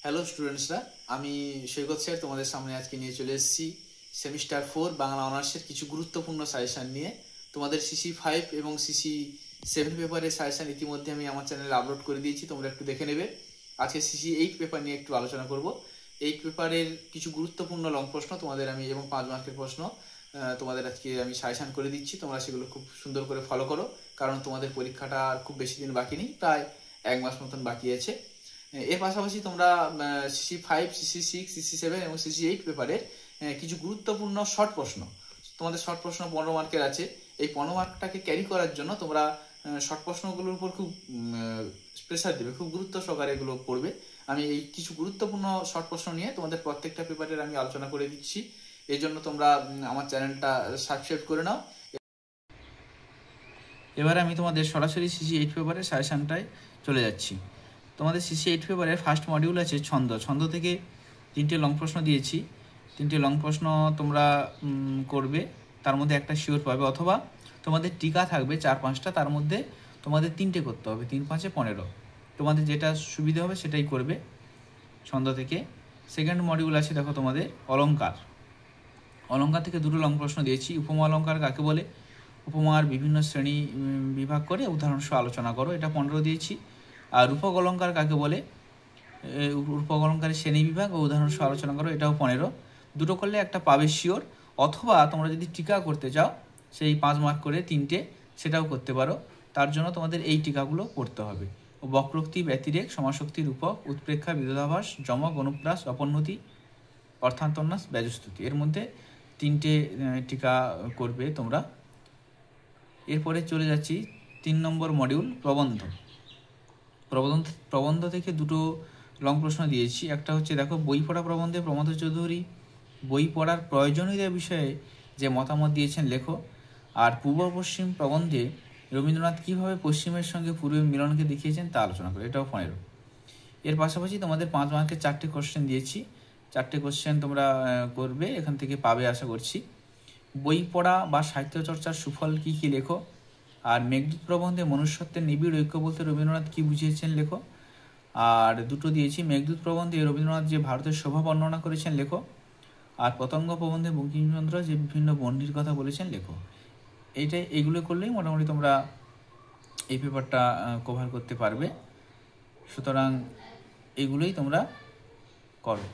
Hello স্টুডেন্টসরা, আমি সৈকত sir তোমাদের সামনে আজকে নিয়ে চলে এসেছি সেমিস্টার 4 বাংলা অনার্সের কিছু গুরুত্বপূর্ণ সাজেশান নিয়ে। তোমাদের CC5 এবং CC7 পেপারের সাজেশান ইতিমধ্যে আমি আমার চ্যানেলে আপলোড করে দিয়েছি, তোমরা একটু দেখে নেবে। আজকে CC8 পেপার নিয়ে একটু আলোচনা করব। 8 পেপারের কিছু গুরুত্বপূর্ণ লং প্রশ্ন তোমাদের আমি এবং 5 মার্কের প্রশ্ন তোমাদের আজকে আমি সাজেশান করে দিচ্ছি। তোমরা সেগুলো খুব সুন্দর করে ফলো করো, কারণ তোমাদের পরীক্ষাটা আর খুব বেশি দিন বাকি নেই, প্রায় 1 মাস মতন বাকি আছে। এর পাশাপাশি তোমরা CC5, CC6, CC7 এবং CC8 পেপারের কিছু গুরুত্বপূর্ণ শর্ট প্রশ্ন, তোমাদের শর্ট প্রশ্ন 15 মার্কের আছে। এই 15 মার্কটাকে ক্যারি করার জন্য তোমরা শর্ট প্রশ্নগুলোর উপর খুব প্রেসার দেবে, খুব গুরুত্ব সহকারে এগুলো পড়বে। আমি এই কিছু গুরুত্বপূর্ণ শর্ট প্রশ্ন নিয়ে তোমাদের প্রত্যেকটা পেপারের আমি আলোচনা করে দিচ্ছি। এই জন্য তোমরা আমার চ্যানেলটা সাবস্ক্রাইব করে নাও। এবারে আমি তোমাদের সরাসরি CC8 পেপারের সাজেশনটায় চলে যাচ্ছি। তোমাদের CC8 পেপারের ফার্স্ট মডিউল আছে ছন্দ। ছন্দ থেকে 3টে লং প্রশ্ন দিয়েছি। 3টে লং প্রশ্ন তোমরা করবে, তার মধ্যে একটা শিওর পাবে, অথবা তোমাদের টিকা থাকবে 4-5টা, তার মধ্যে তোমাদের 3টে করতে হবে। 3 5 15, তোমাদের যেটা সুবিধা হবে সেটাই করবে ছন্দ থেকে। সেকেন্ড মডিউল আছে দেখো তোমাদের অলঙ্কার। অলঙ্কার থেকে 2টো লং প্রশ্ন দিয়েছি। উপমা অলঙ্কার কাকে বলে, উপমার বিভিন্ন শ্রেণী বিভাগ করে উদাহরণসহ আলোচনা করো, এটা 15 দিয়েছি। আর রূপক অলঙ্কার কাকে বলে, রূপক অলঙ্কারের শ্রেণী বিভাগ ও উদাহরণসহ আলোচনা করো, এটাও 15। দুটো করলে একটা পাবে শিওর। অথবা তোমরা যদি টিকা করতে চাও, সেই 5 মার্ক করে 3টে, সেটাও করতে পারো। তার জন্য তোমাদের এই টিকাগুলো করতে হবে: বক্রোক্তি, ব্যতিরেক, সমাসক্তি, রূপক, উৎপ্রেক্ষা, বিরোধাভাস, যমক, অনুপ্রাস, অপন্নতি, অর্থান্তন্যাস, ব্যজস্তুতি। এর মধ্যে 3টে টিকা করবে তোমরা। এরপরে চলে যাচ্ছি 3 নম্বর মডিউল প্রবন্ধ। প্রবন্ধ থেকে 2টো লং প্রশ্ন দিয়েছি। একটা হচ্ছে দেখো বই পড়া প্রবন্ধে প্রমথ চৌধুরী বই পড়ার প্রয়োজনীয়তা বিষয়ে যে মতামত দিয়েছেন লেখো। আর পূর্ব পশ্চিম প্রবন্ধে রবীন্দ্রনাথ কীভাবে পশ্চিমের সঙ্গে পূর্বের মিলনকে দেখিয়েছেন তা আলোচনা করো, এটাও 15। এর পাশাপাশি তোমাদের 5 মার্কের 4টে কোশ্চেন দিয়েছি। 4টে কোশ্চেন তোমরা করবে, এখান থেকে পাবে আশা করছি। বই পড়া বা সাহিত্য চর্চার সুফল কী কী লেখো। আর মেঘদূত প্রবন্ধে মনুষ্যত্বের নিবিড় ঐক্য বলতে রবীন্দ্রনাথ কী বুঝিয়েছেন লেখো। আর 2টো দিয়েছি মেঘদূত প্রবন্ধে রবীন্দ্রনাথ যে ভারতের শোভা বর্ণনা করেছেন লেখো। আর পতঙ্গ প্রবন্ধে বঙ্কিমচন্দ্র যে বিভিন্ন বন্ডির কথা বলেছেন লেখো। এইগুলো করলেই মোটামুটি তোমরা এই পেপারটা কভার করতে পারবে। সুতরাং এগুলোই তোমরা করো।